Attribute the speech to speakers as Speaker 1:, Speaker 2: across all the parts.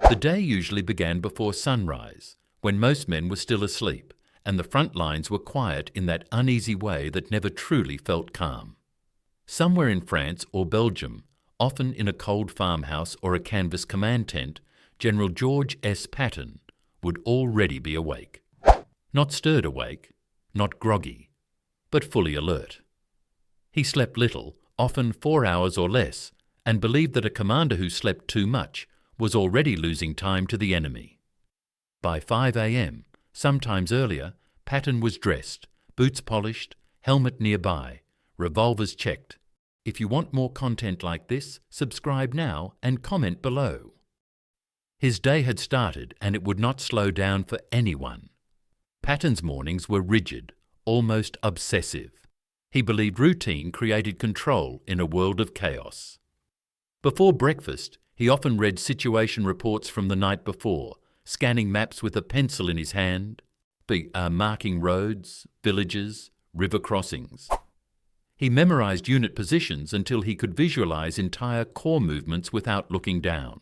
Speaker 1: The day usually began before sunrise, when most men were still asleep, and the front lines were quiet in that uneasy way that never truly felt calm. Somewhere in France or Belgium, often in a cold farmhouse or a canvas command tent, General George S. Patton would already be awake. Not stirred awake, not groggy, but fully alert. He slept little, often 4 hours or less, and believed that a commander who slept too much was already losing time to the enemy. By 5 a.m., sometimes earlier, Patton was dressed, boots polished, helmet nearby, revolvers checked. If you want more content like this, subscribe now and comment below. His day had started and it would not slow down for anyone. Patton's mornings were rigid, almost obsessive. He believed routine created control in a world of chaos. Before breakfast, he often read situation reports from the night before, scanning maps with a pencil in his hand, marking roads, villages, river crossings. He memorized unit positions until he could visualize entire corps movements without looking down.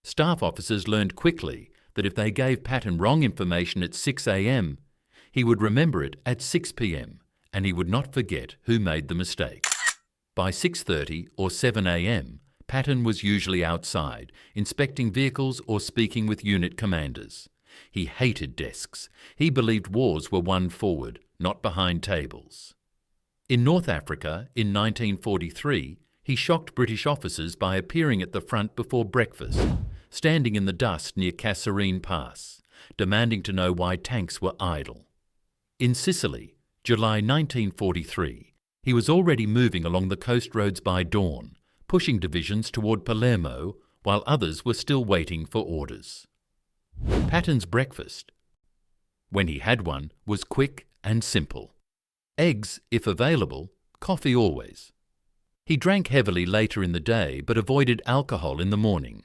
Speaker 1: Staff officers learned quickly that if they gave Patton wrong information at 6 a.m., he would remember it at 6 p.m., and he would not forget who made the mistake. By 6:30 or 7 a.m., Patton was usually outside, inspecting vehicles or speaking with unit commanders. He hated desks. He believed wars were won forward, not behind tables. In North Africa, in 1943, he shocked British officers by appearing at the front before breakfast, standing in the dust near Kasserine Pass, demanding to know why tanks were idle. In Sicily, July 1943, he was already moving along the coast roads by dawn, pushing divisions toward Palermo while others were still waiting for orders. Patton's breakfast, when he had one, was quick and simple. Eggs, if available, coffee always. He drank heavily later in the day but avoided alcohol in the morning.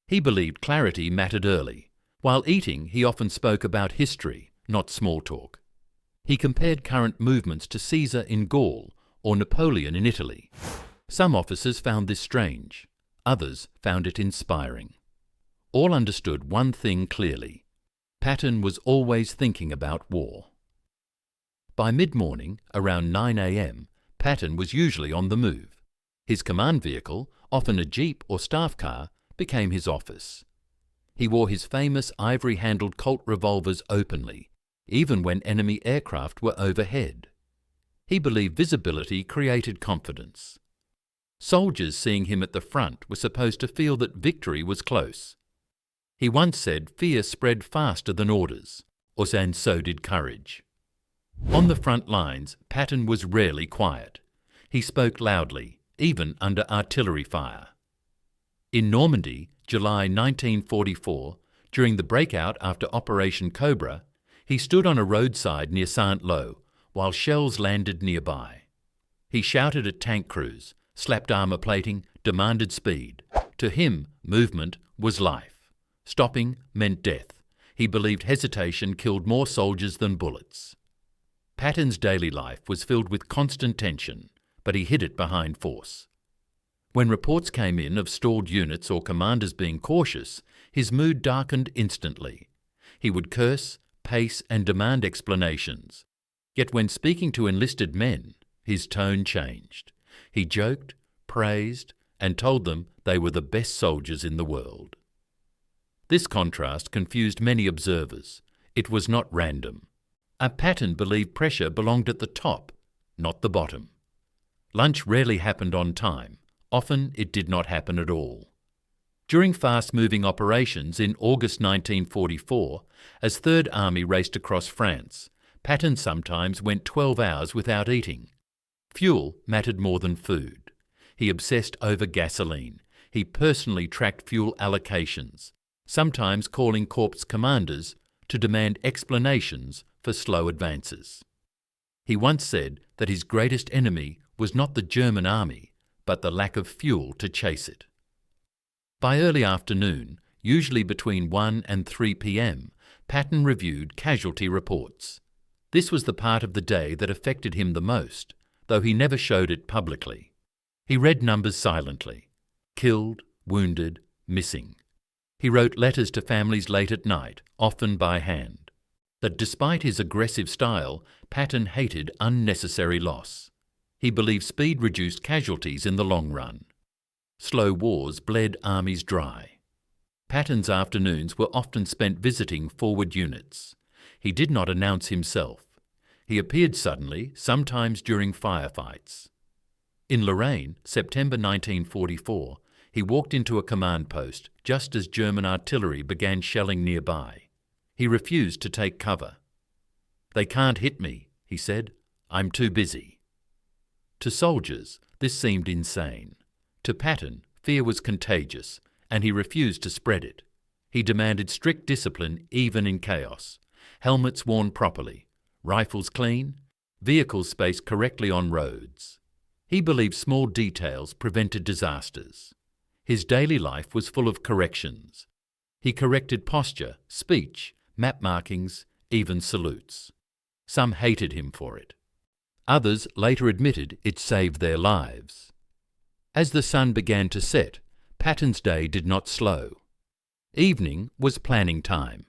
Speaker 1: He believed clarity mattered early. While eating, he often spoke about history, not small talk. He compared current movements to Caesar in Gaul or Napoleon in Italy. Some officers found this strange. Others found it inspiring. All understood one thing clearly. Patton was always thinking about war. By mid-morning, around 9 a.m., Patton was usually on the move. His command vehicle, often a jeep or staff car, became his office. He wore his famous ivory-handled Colt revolvers openly, even when enemy aircraft were overhead. He believed visibility created confidence. Soldiers seeing him at the front were supposed to feel that victory was close. He once said fear spread faster than orders, and so did courage. On the front lines, Patton was rarely quiet. He spoke loudly, even under artillery fire. In Normandy, July 1944, during the breakout after Operation Cobra, he stood on a roadside near Saint-Lô while shells landed nearby. He shouted at tank crews, slapped armor plating, demanded speed. To him, movement was life. Stopping meant death. He believed hesitation killed more soldiers than bullets. Patton's daily life was filled with constant tension, but he hid it behind force. When reports came in of stalled units or commanders being cautious, his mood darkened instantly. He would curse, pace, and demand explanations. Yet when speaking to enlisted men, his tone changed. He joked, praised, and told them they were the best soldiers in the world. This contrast confused many observers. It was not random. Patton believed pressure belonged at the top, not the bottom. Lunch rarely happened on time. Often it did not happen at all. During fast-moving operations in August 1944, as Third Army raced across France, Patton sometimes went 12 hours without eating. Fuel mattered more than food. He obsessed over gasoline. He personally tracked fuel allocations, sometimes calling corps commanders to demand explanations for slow advances. He once said that his greatest enemy was not the German army, but the lack of fuel to chase it. By early afternoon, usually between 1 and 3 p.m., Patton reviewed casualty reports. This was the part of the day that affected him the most, though he never showed it publicly. He read numbers silently: killed, wounded, missing. He wrote letters to families late at night, often by hand. That despite his aggressive style, Patton hated unnecessary loss. He believed speed reduced casualties in the long run. Slow wars bled armies dry. Patton's afternoons were often spent visiting forward units. He did not announce himself. He appeared suddenly, sometimes during firefights. In Lorraine, September 1944, he walked into a command post just as German artillery began shelling nearby. He refused to take cover. "They can't hit me," he said. "I'm too busy." To soldiers, this seemed insane. To Patton, fear was contagious, and he refused to spread it. He demanded strict discipline even in chaos. Helmets worn properly, rifles clean, vehicles spaced correctly on roads. He believed small details prevented disasters. His daily life was full of corrections. He corrected posture, speech, map markings, even salutes. Some hated him for it. Others later admitted it saved their lives. As the sun began to set, Patton's day did not slow. Evening was planning time.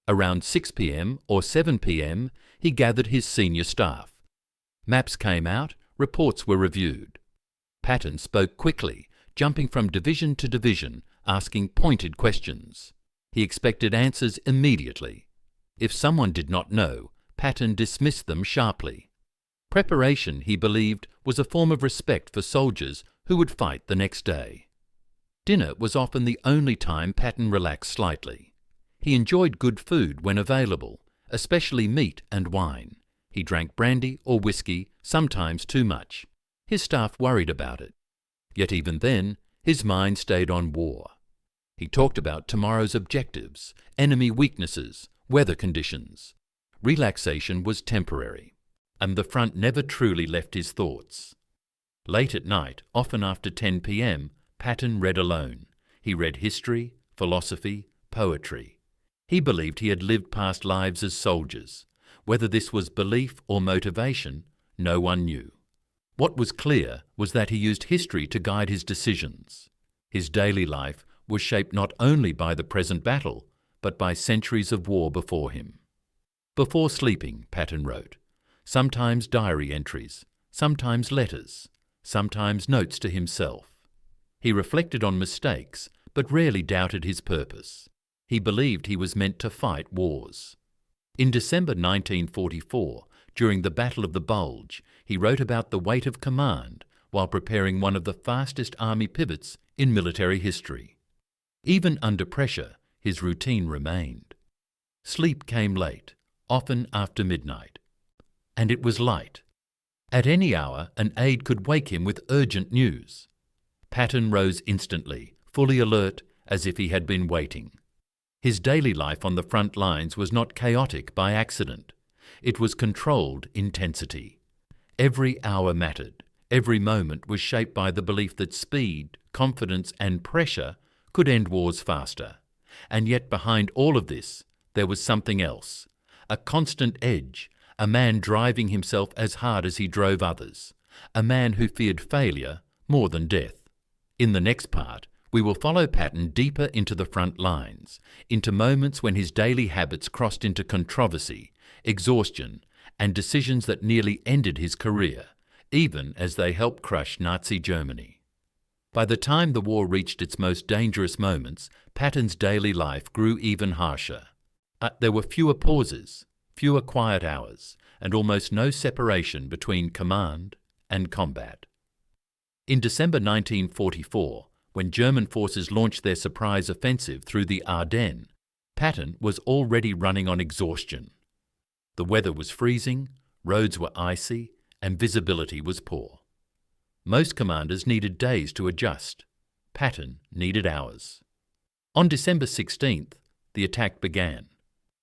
Speaker 1: Around 6 p.m. or 7 p.m, he gathered his senior staff. Maps came out, reports were reviewed. Patton spoke quickly, jumping from division to division, asking pointed questions. He expected answers immediately. If someone did not know, Patton dismissed them sharply. Preparation, he believed, was a form of respect for soldiers who would fight the next day. Dinner was often the only time Patton relaxed slightly. He enjoyed good food when available, especially meat and wine. He drank brandy or whiskey, sometimes too much. His staff worried about it. Yet even then, his mind stayed on war. He talked about tomorrow's objectives, enemy weaknesses, weather conditions. Relaxation was temporary, and the front never truly left his thoughts. Late at night, often after 10 p.m, Patton read alone. He read history, philosophy, poetry. He believed he had lived past lives as soldiers. Whether this was belief or motivation, no one knew. What was clear was that he used history to guide his decisions. His daily life was shaped not only by the present battle, but by centuries of war before him. Before sleeping, Patton wrote, sometimes diary entries, sometimes letters, sometimes notes to himself. He reflected on mistakes, but rarely doubted his purpose. He believed he was meant to fight wars. In December 1944, during the Battle of the Bulge, he wrote about the weight of command while preparing one of the fastest army pivots in military history. Even under pressure, his routine remained. Sleep came late, often after midnight. And it was light. At any hour, an aide could wake him with urgent news. Patton rose instantly, fully alert, as if he had been waiting. His daily life on the front lines was not chaotic by accident. It was controlled intensity. Every hour mattered. Every moment was shaped by the belief that speed, confidence, and pressure could end wars faster. And yet behind all of this, there was something else. A constant edge, a man driving himself as hard as he drove others. A man who feared failure more than death. In the next part, we will follow Patton deeper into the front lines, into moments when his daily habits crossed into controversy, exhaustion, and decisions that nearly ended his career, even as they helped crush Nazi Germany. By the time the war reached its most dangerous moments, Patton's daily life grew even harsher. There were fewer pauses, fewer quiet hours, and almost no separation between command and combat. In December 1944, when German forces launched their surprise offensive through the Ardennes, Patton was already running on exhaustion. The weather was freezing, roads were icy, and visibility was poor. Most commanders needed days to adjust. Patton needed hours. On December 16th, the attack began.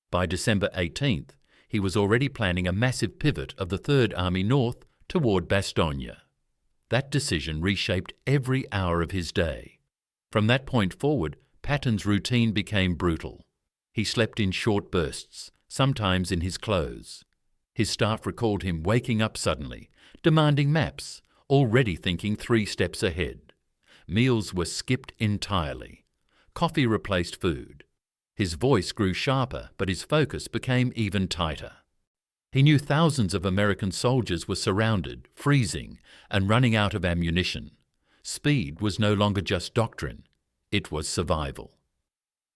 Speaker 1: By December 18th, he was already planning a massive pivot of the Third Army north toward Bastogne. That decision reshaped every hour of his day. From that point forward, Patton's routine became brutal. He slept in short bursts, sometimes in his clothes. His staff recalled him waking up suddenly, demanding maps, already thinking 3 steps ahead. Meals were skipped entirely. Coffee replaced food. His voice grew sharper, but his focus became even tighter. He knew thousands of American soldiers were surrounded, freezing, and running out of ammunition. Speed was no longer just doctrine, it was survival.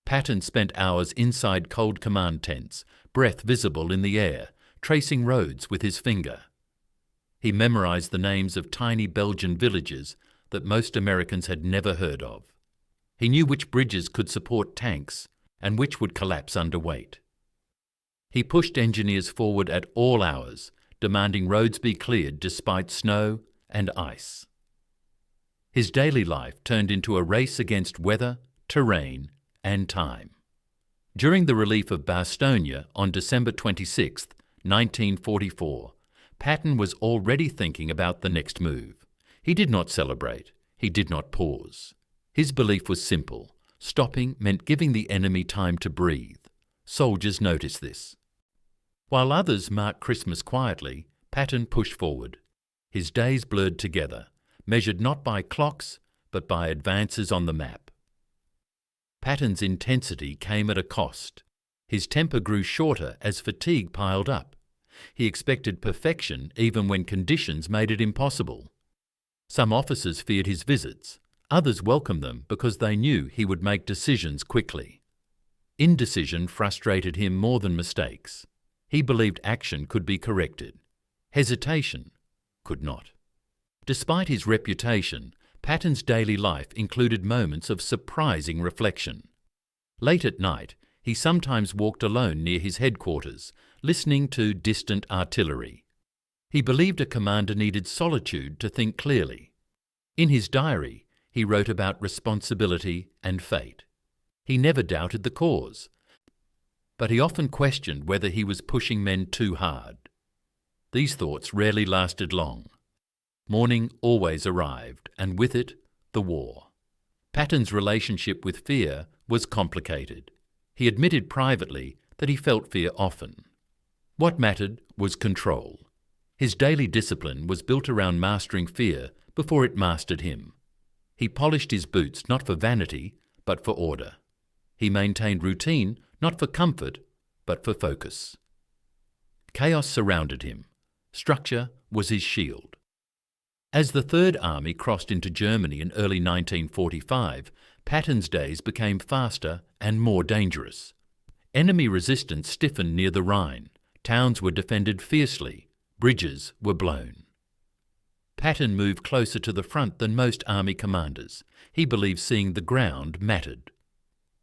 Speaker 1: Patton spent hours inside cold command tents, breath visible in the air, tracing roads with his finger. He memorized the names of tiny Belgian villages that most Americans had never heard of. He knew which bridges could support tanks and which would collapse under weight. He pushed engineers forward at all hours, demanding roads be cleared despite snow and ice. His daily life turned into a race against weather, terrain, and time. During the relief of Bastogne on December 26, 1944, Patton was already thinking about the next move. He did not celebrate. He did not pause. His belief was simple. Stopping meant giving the enemy time to breathe. Soldiers noticed this. While others marked Christmas quietly, Patton pushed forward. His days blurred together, measured not by clocks, but by advances on the map. Patton's intensity came at a cost. His temper grew shorter as fatigue piled up. He expected perfection even when conditions made it impossible. Some officers feared his visits. Others welcomed them because they knew he would make decisions quickly. Indecision frustrated him more than mistakes. He believed action could be corrected. Hesitation could not. Despite his reputation, Patton's daily life included moments of surprising reflection. Late at night, he sometimes walked alone near his headquarters, listening to distant artillery. He believed a commander needed solitude to think clearly. In his diary, he wrote about responsibility and fate. He never doubted the cause, but he often questioned whether he was pushing men too hard. These thoughts rarely lasted long. Morning always arrived, and with it, the war. Patton's relationship with fear was complicated. He admitted privately that he felt fear often. What mattered was control. His daily discipline was built around mastering fear before it mastered him. He polished his boots not for vanity, but for order. He maintained routine not for comfort, but for focus. Chaos surrounded him. Structure was his shield. As the Third Army crossed into Germany in early 1945, Patton's days became faster and more dangerous. Enemy resistance stiffened near the Rhine. Towns were defended fiercely. Bridges were blown. Patton moved closer to the front than most army commanders. He believed seeing the ground mattered.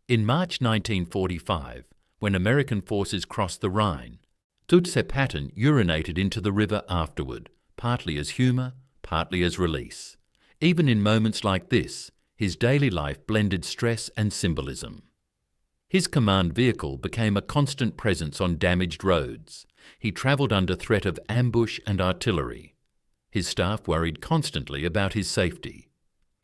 Speaker 1: In March 1945, when American forces crossed the Rhine, Patton urinated into the river afterward, partly as humour, partly as release. Even in moments like this, his daily life blended stress and symbolism. His command vehicle became a constant presence on damaged roads. He travelled under threat of ambush and artillery. His staff worried constantly about his safety.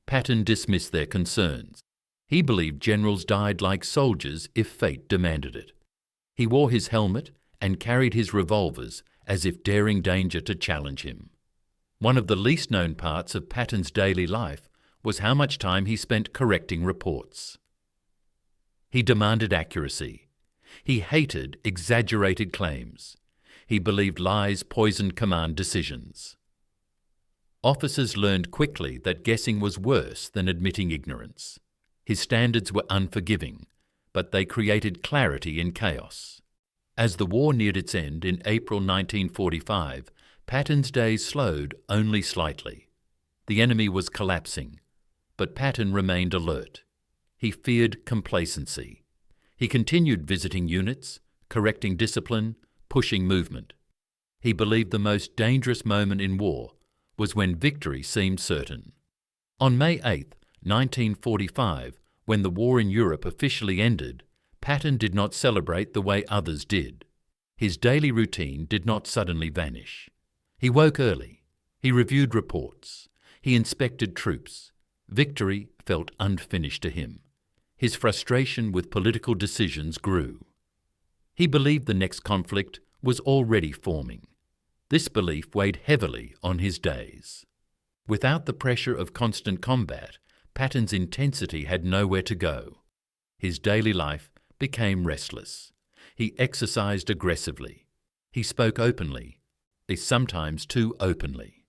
Speaker 1: Patton dismissed their concerns. He believed generals died like soldiers if fate demanded it. He wore his helmet and carried his revolvers as if daring danger to challenge him. One of the least known parts of Patton's daily life was how much time he spent correcting reports. He demanded accuracy. He hated exaggerated claims. He believed lies poisoned command decisions. Officers learned quickly that guessing was worse than admitting ignorance. His standards were unforgiving, but they created clarity in chaos. As the war neared its end in April 1945, Patton's days slowed only slightly. The enemy was collapsing, but Patton remained alert. He feared complacency. He continued visiting units, correcting discipline, pushing movement. He believed the most dangerous moment in war was when victory seemed certain. On May 8, 1945, when the war in Europe officially ended, Patton did not celebrate the way others did. His daily routine did not suddenly vanish. He woke early. He reviewed reports. He inspected troops. Victory felt unfinished to him. His frustration with political decisions grew. He believed the next conflict was already forming. This belief weighed heavily on his days. Without the pressure of constant combat, Patton's intensity had nowhere to go. His daily life became restless. He exercised aggressively. He spoke openly, sometimes too openly.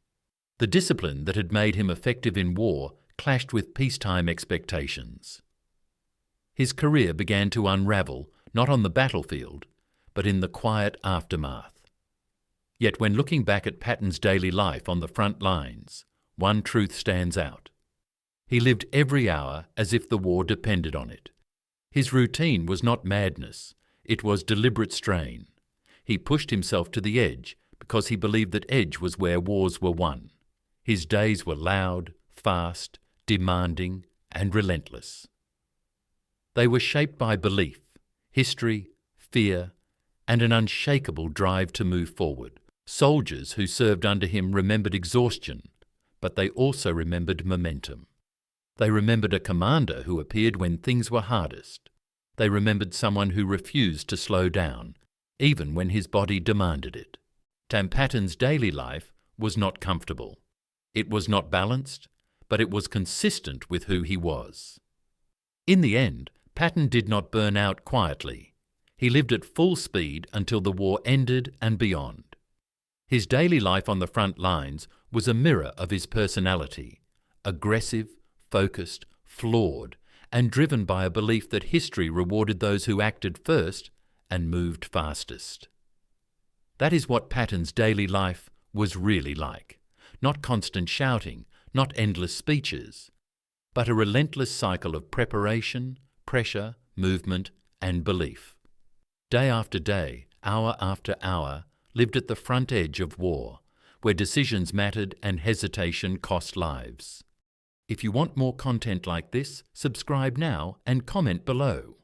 Speaker 1: The discipline that had made him effective in war clashed with peacetime expectations. His career began to unravel, not on the battlefield, but in the quiet aftermath. Yet when looking back at Patton's daily life on the front lines, one truth stands out. He lived every hour as if the war depended on it. His routine was not madness, it was deliberate strain. He pushed himself to the edge because he believed that edge was where wars were won. His days were loud, fast, demanding, and relentless. They were shaped by belief, history, fear, and an unshakable drive to move forward. Soldiers who served under him remembered exhaustion, but they also remembered momentum. They remembered a commander who appeared when things were hardest. They remembered someone who refused to slow down, even when his body demanded it. Patton's daily life was not comfortable. It was not balanced, but it was consistent with who he was. In the end, Patton did not burn out quietly. He lived at full speed until the war ended and beyond. His daily life on the front lines was a mirror of his personality, aggressive, focused, flawed, and driven by a belief that history rewarded those who acted first and moved fastest. That is what Patton's daily life was really like. Not constant shouting, not endless speeches, but a relentless cycle of preparation, pressure, movement, and belief. Day after day, hour after hour, lived at the front edge of war, where decisions mattered and hesitation cost lives. If you want more content like this, subscribe now and comment below.